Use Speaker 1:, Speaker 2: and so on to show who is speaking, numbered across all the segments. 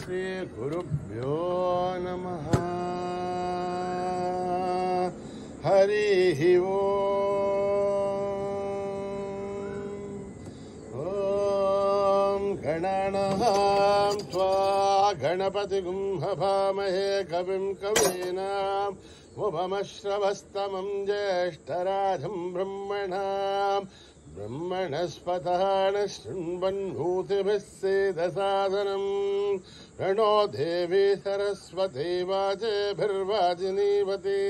Speaker 1: श्रीगुरुभ्यो नमः। हरिः ॐ गणानां त्वा गणपतिगुं हवामहे कविं कवीनाम् उपमश्रवस्तमं ज्येष्ठराजं ब्रह्मणस्पतः शृण्वन्नोतिभिः सेदसादनम् प्रणो देवी सरस्वती वाजेभिर्वाजिनीवती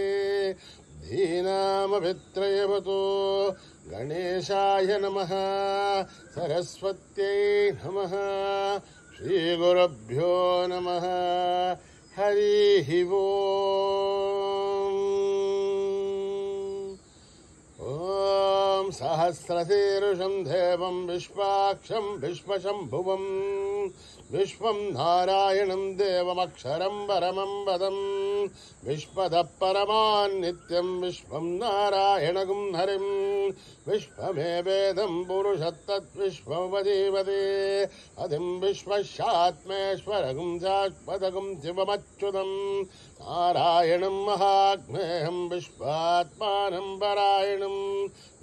Speaker 1: धीनामभित्रयवतु गणेशाय नमः सरस्वत्यै नमः श्रीगुरुभ्यो नमः हरिः ॐ सहस्रशीर्षं देवं विश्वाक्षं विश्वशम्भुवं विश्वं नारायणं देवमक्षरं परमं पदं विश्वतः परमान्नित्यं विश्वं नारायणगुं हरिं विश्वमेवेदं पुरुषत्तद्विश्वमजीवते अधिं विश्वस्यात्मेश्वरगुं शाश्वतगुं शिवमच्युतं नारायणं महात्मेयं विश्वात्मानं परायणं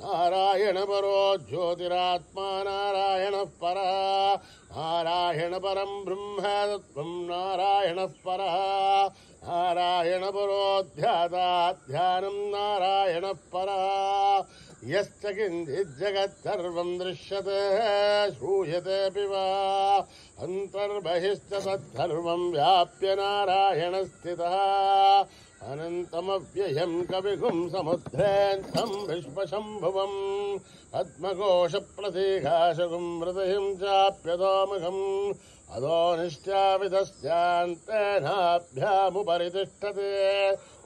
Speaker 1: नारायण परो ज्योतिरात्मा नारायणः परः नारायण परं ब्रह्म तत्त्वं नारायणः परः नारायण परोऽध्यात्मं नारायणः परः यश्च किञ्चित् जगत्सर्वं दृश्यते श्रूयतेऽपि वा अन्तर्बहिश्च तत्सर्वं व्याप्य नारायणः स्थितः अनन्तमव्ययं कविगुं समुद्रेऽन्तं विश्वशम्भुवं पद्मकोशप्रतीकाशगुं हृदयं चाप्यतोमुखम् अधो निश्चापितस्यान्तेनाभ्यामुपरि तिष्ठते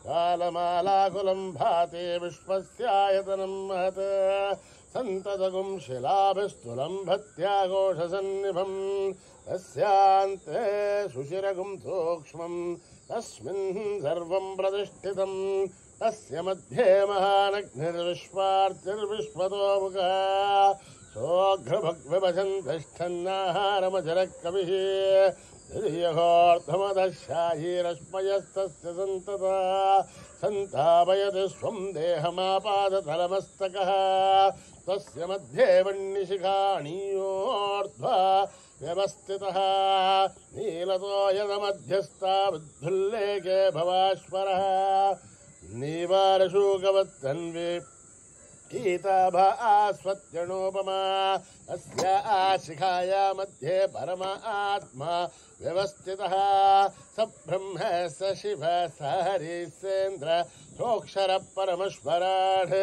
Speaker 1: कालमालाकुलं भाति विश्वस्यायतनं महत् सन्ततगुं शिलाभिस्तुलं भक्त्याघोषसन्निभं तस्यान्ते सुशिरगुं सूक्ष्मं तस्मिन् सर्वं प्रतिष्ठितं तस्य मध्ये महानग्निर्विश्वार्तिर्विश्वतोमुखः सोऽघ्रभग्विभजन् तिष्ठन्नाहारमजरः कविः निर्यहोर्ध्वमदशायीरश्मयस्तस्य सन्तता सन्तापयति स्वं देहमापादतलमस्तकः तस्य मध्ये वह्निशिखाणीयोर्ध्वा व्यवस्थितः नीलतो यदमध्यस्था बुद्धुल्लेखे भवाश्वरः नीवारशूकवत्तन्वे गीताभा आस्वत्यणोपमा तस्य शिखाया मध्ये परमात्मा व्यवस्थितः स ब्रह्म स शिव स हरिसेन्द्र सोऽक्षरः परमेश्वरात्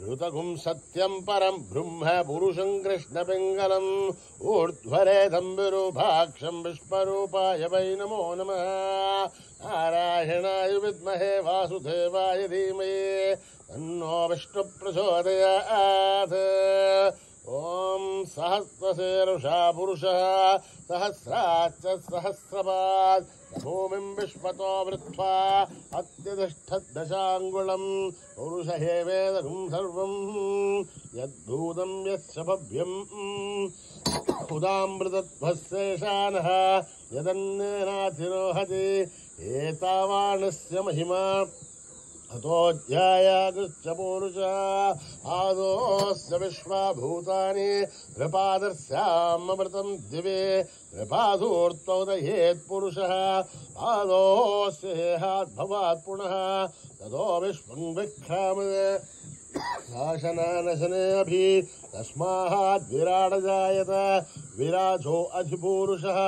Speaker 1: ऋतगुं सत्यं परं ब्रह्म पुरुषं कृष्णपिङ्गलम् ऊर्ध्वरेधं विरूपाक्षं विश्वरूपाय वै नमो नमः नारायणाय विद्महे वासुदेवाय धीमहि तन्नो विष्णुप्रचोदयात् ॐ सहस्रशीर्षा पुरुषः सहस्राच्च सहस्रपात् भूमिं विश्वतो वृत्वा अत्यतिष्ठद्दशाङ्गुलं पुरुष हेवेदगुं सर्वं यद्भूतं यस्य भव्यम् उदामृतत्वस्येषानः यदन्नेनातिरोहति एतावानस्य महिमा अतोऽध्यायाकृश्च पुरुषः आदोऽस्य विश्वभूतानि त्रिपादस्यामृतं दिवे त्रिपादूर्त्वोदयेत् पुरुषः पादोऽस्य हेहाद्भवात् पुनः ततो विश्वं विक्रामते शासनानशनेऽभि तस्मात् विराडजायत विराजो अधिपुरुषः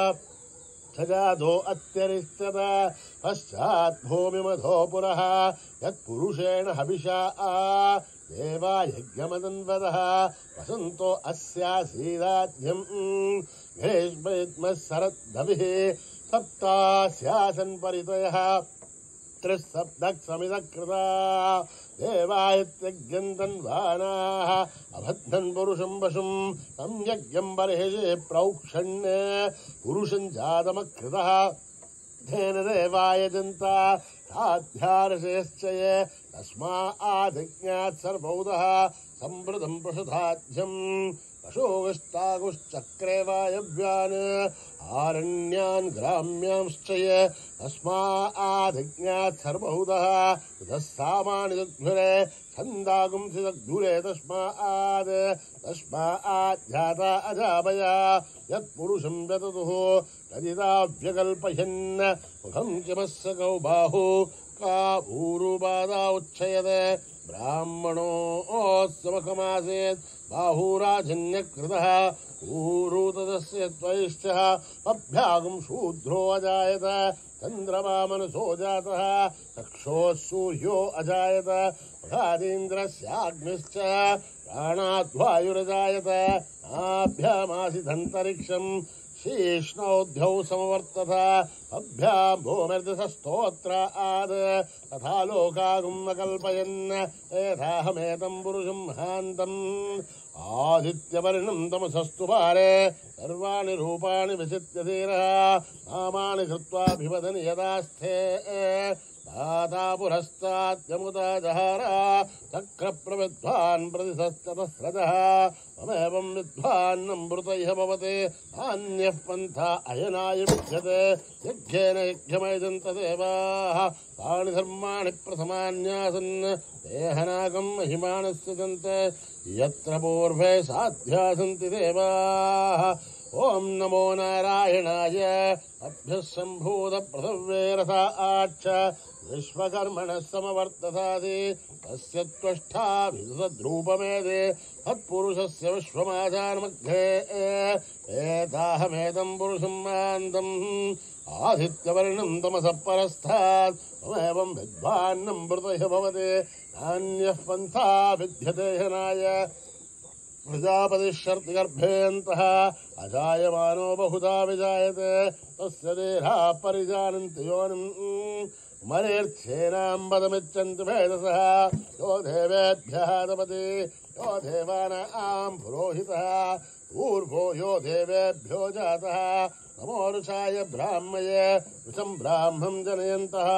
Speaker 1: सजातो अत्यरिष्यत पश्चात् भूमिमधो पुरः यत्पुरुषेण हविषा देवा यज्ञमदन्वतः वसन्तो अस्यासीदाध्यं ग्रीष्मयुग्मः शरद्धविः सप्तास्यासन् परितयः त्रिसप्तक्समिदकृता देवायत्यज्ञन्तन्वानाः अबद्धन् पुरुषं वशुं तं यज्ञं बर्हिषे प्रौक्षण्य पुरुषं जातमकृतः तेन देवायजन्ता साध्यार्षयश्च ये तस्मादिज्ञात् सर्वौदः सम्प्रदं प्रसुधाध्यं अशोकस्तागुश्चक्रे वायव्यान् आरण्यान् ग्राम्यांश्च तस्मादिज्ञात् सर्वभूतः तस्सामानि जग्धुरे छन्दागुंसि जग्धुरे तस्माद्जाता अजापया यत्पुरुषं व्यततुः तदिदाव्यकल्पयन् मुखं किमस्य कौ बाहु का ऊरुपादा उच्छयते ब्राह्मणोऽस्मखमासेत् बाहुराजन्यकृतः ऊरु तदस्य त्वैश्चः अभ्यागं शूद्रो अजायत चन्द्रमा मनसो जातः चक्षोः सूर्यो अजायत मघादीन्द्रस्याग्निश्च प्राणाद्वायुरजायत नाभ्यामासिदन्तरिक्षम् शीष्णौद्यौ समवर्तत अभ्यां भूमिर्दशस्तोत्राद् तथा लोकागुं न कल्पयन् एताहमेतं पुरुषं महान्तम् आदित्यवर्णं तमसस्तु पारे सर्वाणि रूपाणि विचित्य धीरः नामानि कृत्वाभिवदन् यदास्थे दाता पुरस्ताद्यमुदा जहारा चक्रप्रविद्वान् प्रतिशतसहस्रजः ममेवं विद्वान्नमृतैः भवते नान्यः पन्था अयनाय विद्यते यज्ञेन यज्ञमयजन्त देवाः तानि धर्माणि प्रथमान्यासन् देहनागं महिमानस्य जन्ते यत्र पूर्वे साध्या सन्ति देवाः ॐ नमो नारायणाय अभ्यः सम्भूतपृथिव्ये रथाच्च विश्वकर्मणः समवर्ततादि तस्य त्वष्टाभिसद्रूपमेदे तत्पुरुषस्य विश्वमाजानमध्ये एताहमेतं पुरुषं मान्तम् आदित्यवर्णं तमसः परस्तात् ममेवं विद्वान्नं मृतैः भवते नान्यः पन्था विद्यते हनाय प्रजापतिश्चर्तिगर्भेऽन्तः अजायमानो बहुधा विजायते तस्य देहाः परिजानन्ति योनिम् मरेर्थ्येनां पदमिच्छन्ति भेदसः यो देवेभ्यः तपति यो देवानां पुरोहितः ऊर्ध्वो यो देवेभ्यो जातः नमो ऋषाय ब्राह्मये ऋषं ब्राह्मं जनयन्तः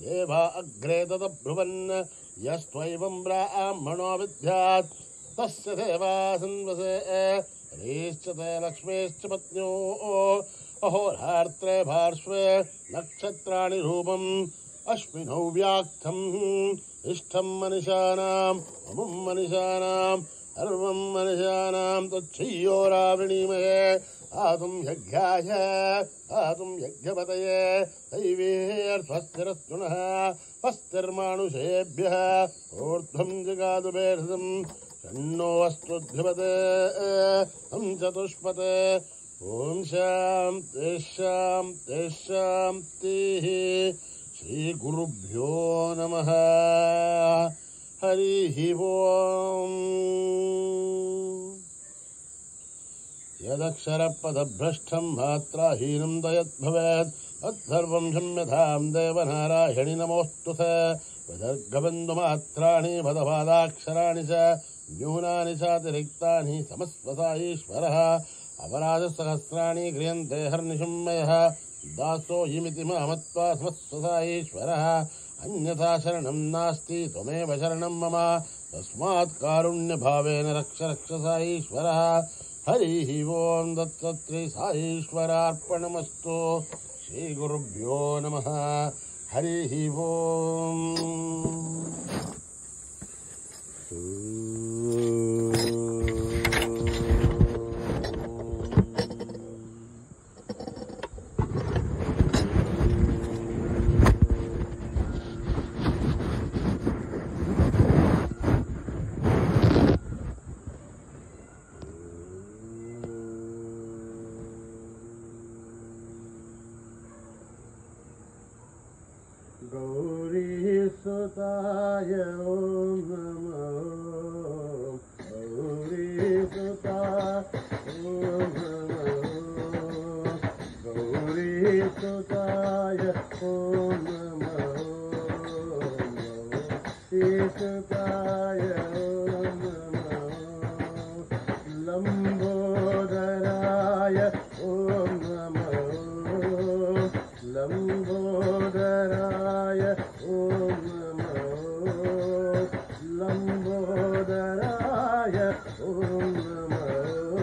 Speaker 1: देवा अग्रे तदब्रुवन् यस्त्वैवं ब्राह्मणो विद्यात् तस्य देवासन्वसे ह्रीश्च ते लक्ष्मीश्च पत्न्यो अहोरात्रे पार्श्वे नक्षत्राणि रूपम् अश्विनौ व्याक्तम् इष्टं मनुष्याणाम् अमुं मनुष्याणाम् सर्वं मनुष्याणां तुच्छ्रियो रावणीमये आतुं यज्ञाय आतुं यज्ञपतये दैवेऽर्थस्थिरस्तुनः स्वस्तिर्मानुषेभ्यः ऊर्ध्वं जगादु भेषजं षण्णो अस्तुद्धिपते तं चतुष्पते ॐ शान्तिः शान्तिः शान्तिः श्रीगुरुभ्यो नमः हरिः ओम् यदक्षरपदभ्रष्टं मात्राहीनं दयद्भवेत् तत्सर्वं क्षम्यतां देवनारायणि नमोऽस्तु ते विसर्गबिन्दुमात्राणि पदपादाक्षराणि च न्यूनानि चातिरिक्तानि समस्वसा ईश्वरः अपराधसहस्राणि क्रियन्ते हर्निशं मयः दासोऽयमिति मामत्वा समस्वसा ईश्वरः अन्यथा शरणं नास्ति त्वमेव शरणं मम तस्मात् कारुण्यभावेन रक्ष रक्षसा ईश्वरः हरिः ओं दत्तत्री साईश्वरार्पणमस्तु श्रीगुरुभ्यो नमः हरिः ओं गौरीसुताय ॐ नमो गौरीसुताय ॐ नमो गौरीसुताय ॐ नमो गौरीसुताय ॐ नमो लम्बोदराय ॐ नमो लम्बोदराय ॐ नमो लम्बोदराय ॐ नमो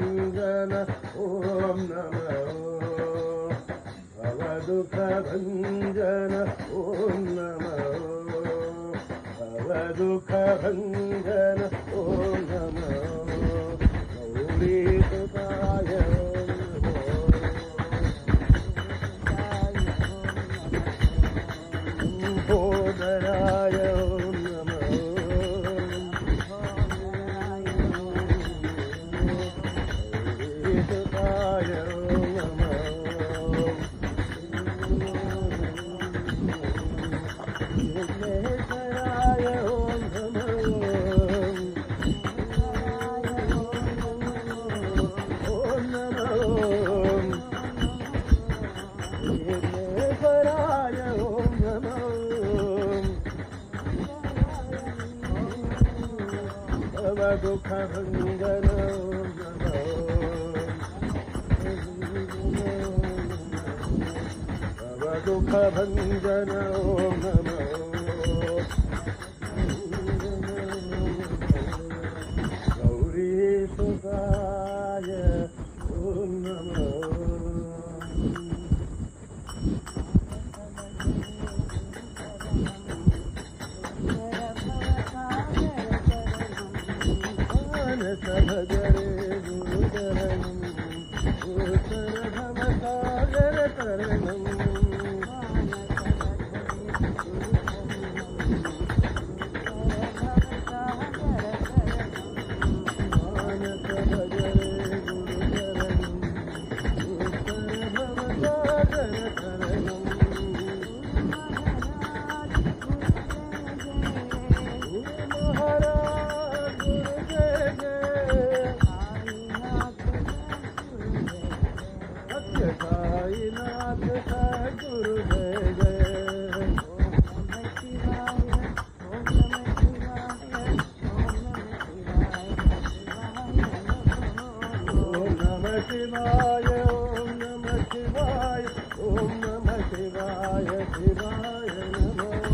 Speaker 1: भंजन ओम नमः भवदुःख भंजन ओम नमः भवदुःख भंजन ओम नमः गौरीसुताय भोदराय दुख भंजन दुख भंजन ओम नमः गौरी सुताय ओम नमः भजरे गुरुचरणं भवसागरतरणं मानस भजरे गुरुचरणं भवसागरतरणं साईनाथ सद्गुरु जय जय ओम नमः शिवाय ओम नमः शिवाय ओम नमः शिवाय शिवाय नमः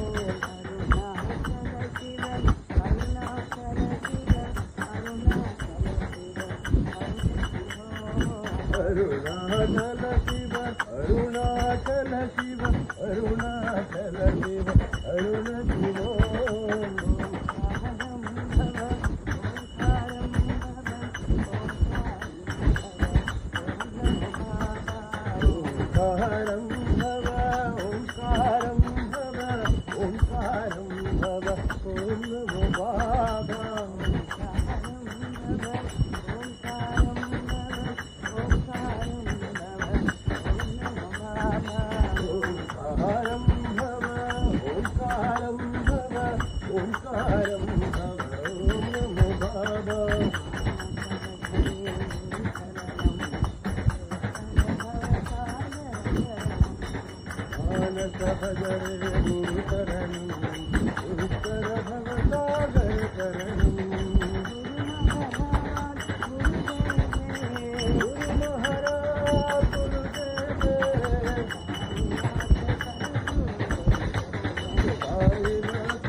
Speaker 1: अरुणाचल शिव अरुणाचल शिव अरुणाचल शिव अरुण शिव ओंकारं भव ओंकारं भव ओंकारं भव ओम नमो बाबा ओंकारं भव ओम नमो बाबा मानस भजरे गुरुचरणं उत्तर भवसागरतरणं गुरु महाराज गुरुदेव Sainath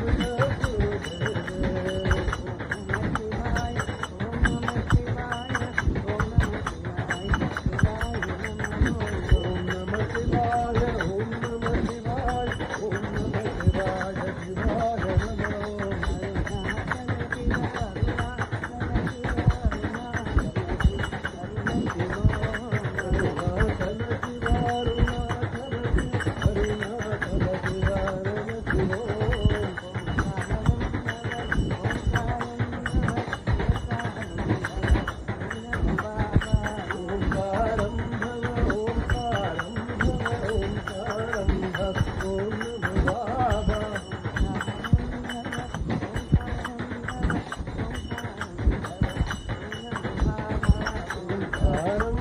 Speaker 1: Om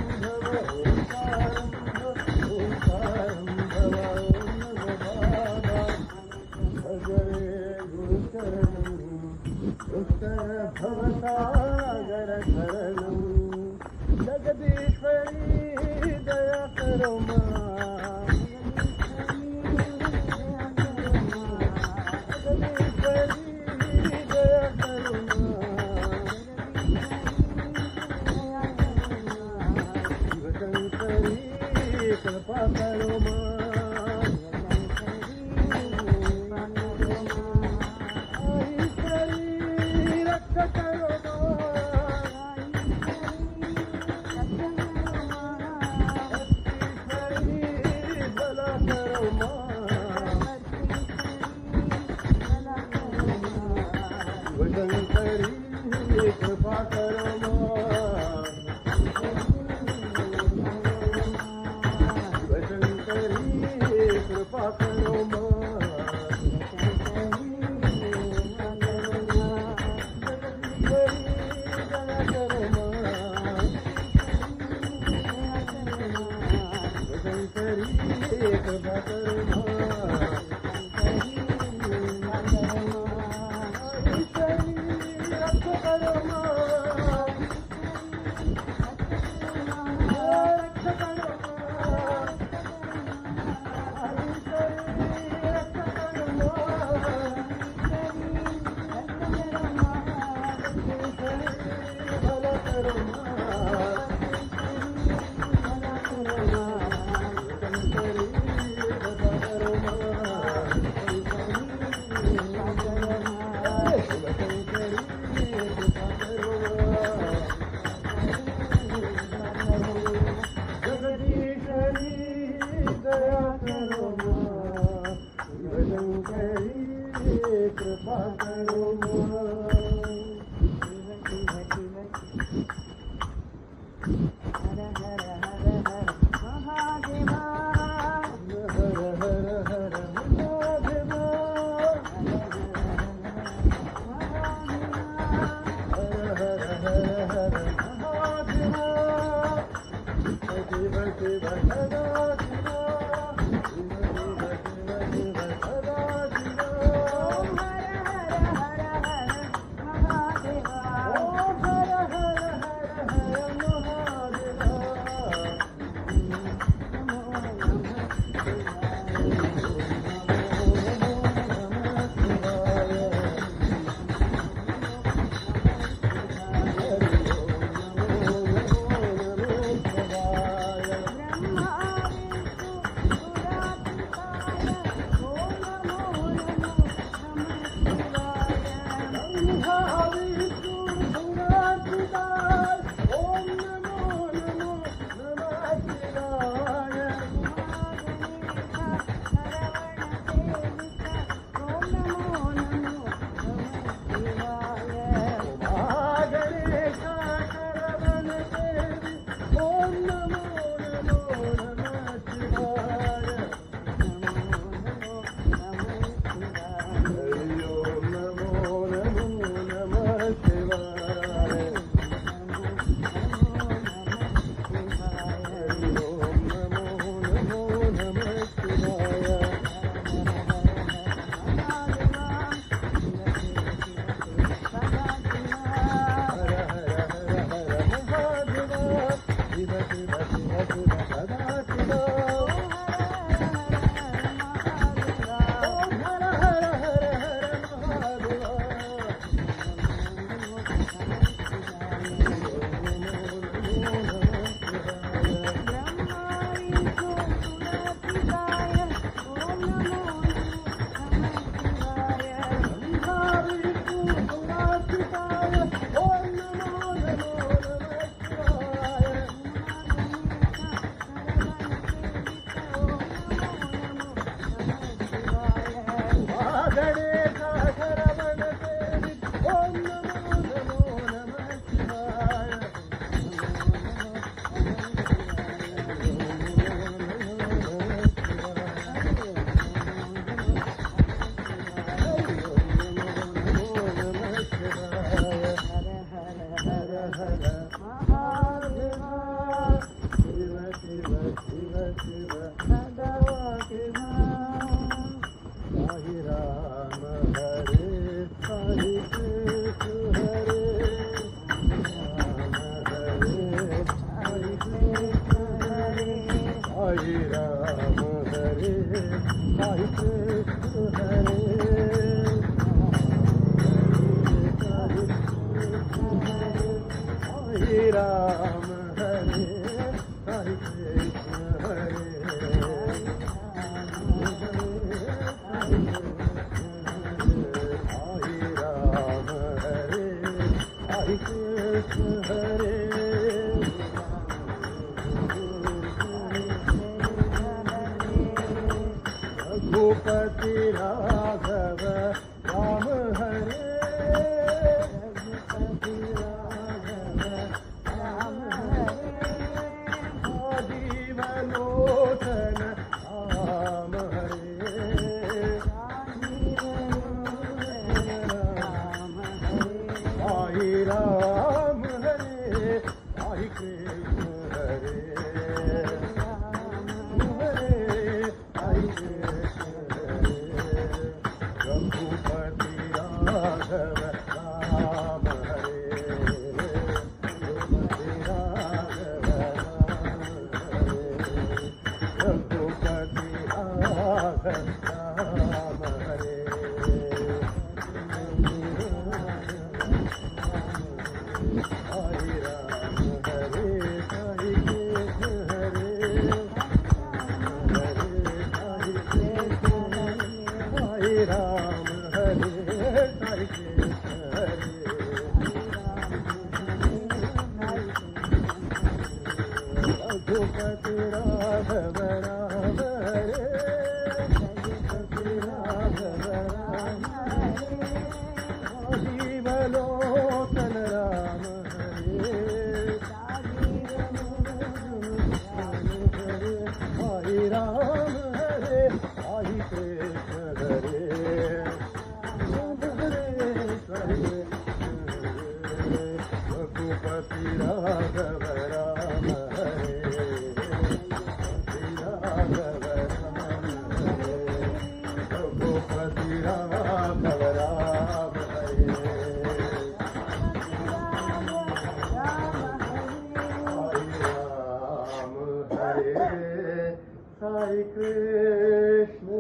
Speaker 2: Hare Krishna,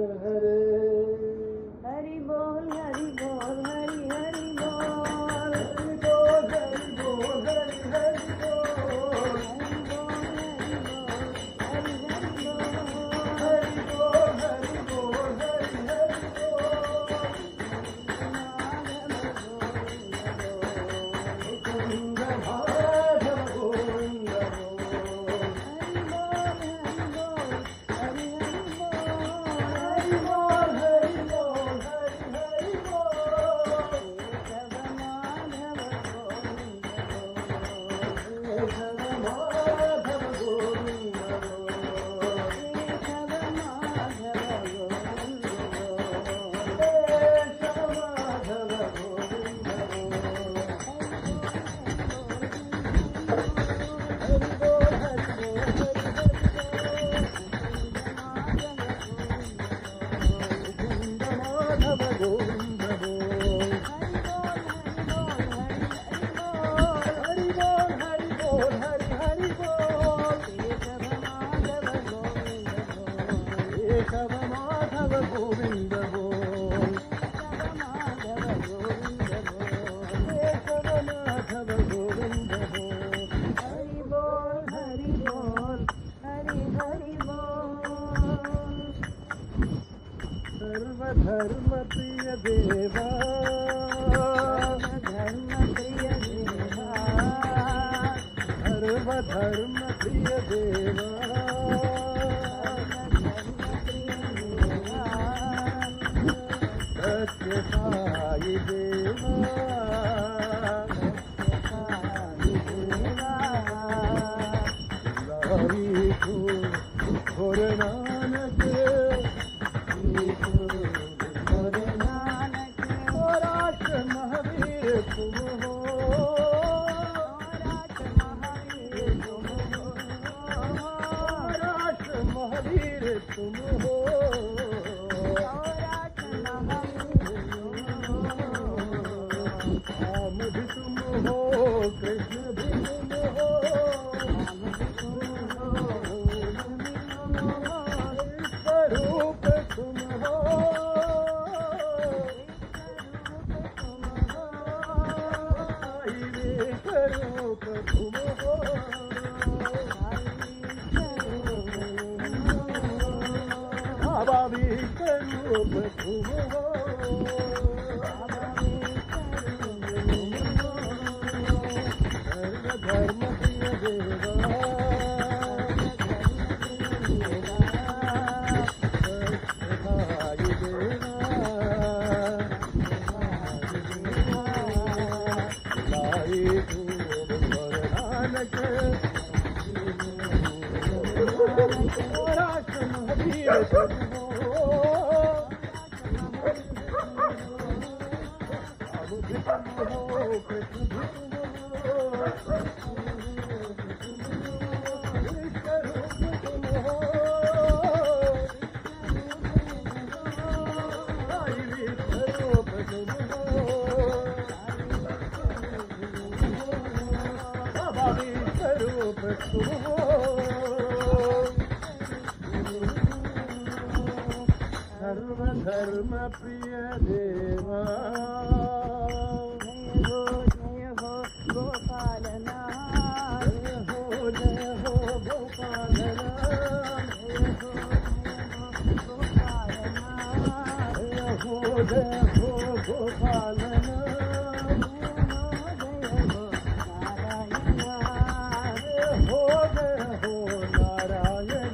Speaker 3: Hari Bol, Hari Bol, Hari Hari Bol.
Speaker 2: Hari Bol, Hari Bol, Hari Hari Bol.
Speaker 3: Hari Bol, Hari Bol, Hari Hari Bol.
Speaker 2: Hari Bol, Hari Bol, Hari Hari Bol. Madhava Govinda Bol.
Speaker 3: Hari Bol, Hari Bol, Hari Hari Bol.
Speaker 2: Madhava Govinda Bol. धर्म प्रिय देवा धर्म प्रिय देवा सत्य साई देवा लारी को घोर नानक महावीर तुम हो राष्ट्र महावीर तुम हो राम भी तुम हो कृष्ण भी तुम हो स्वरूप तुम हो स्वरूप तुम हो बाबा भी स्वरूप तुम हो सर्व धर्म प्रिय देवा सत्य देवा लाई नानक राष्ट्र महावीर तुम हो राम भी तुम हो कृष्ण भी तुम हो स्वरूप तुम हो स्वरूप तुम हो बाबा भी स्वरूप तुम हो सर्व धर्म प्रिय देवा
Speaker 3: जय हो गोपालना
Speaker 2: जय हो गोपाल राम जय हो गोपाल राम जय हो नारायण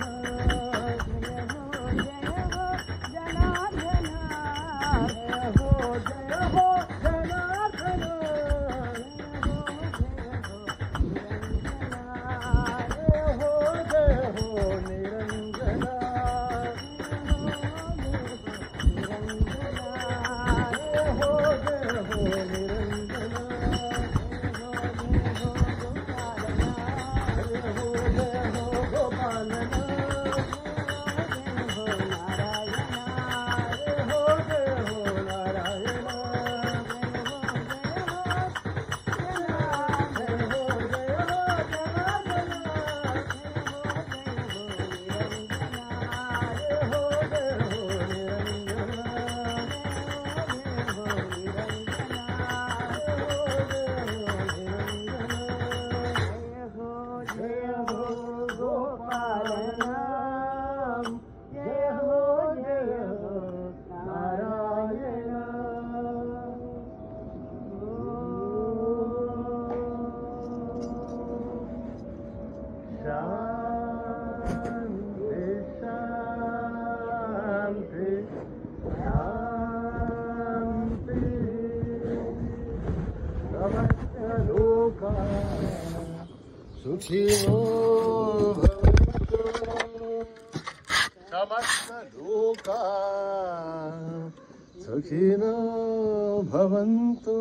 Speaker 2: जय हो गोपाल नाम जय हो नारायण शांति शांति शांति समस्त लोका
Speaker 1: सुखिनो भवन्तु समस्त लोका सुखिनो भवन्तु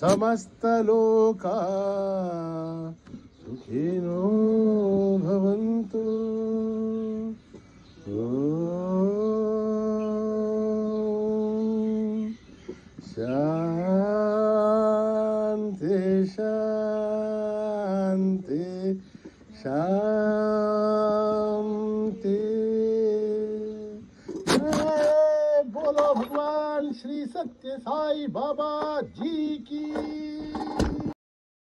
Speaker 1: समस्त लोका सुखिनो भवन्तु शांति शांति शांति जय बोलो भगवान श्री सत्य साई बाबा जी की।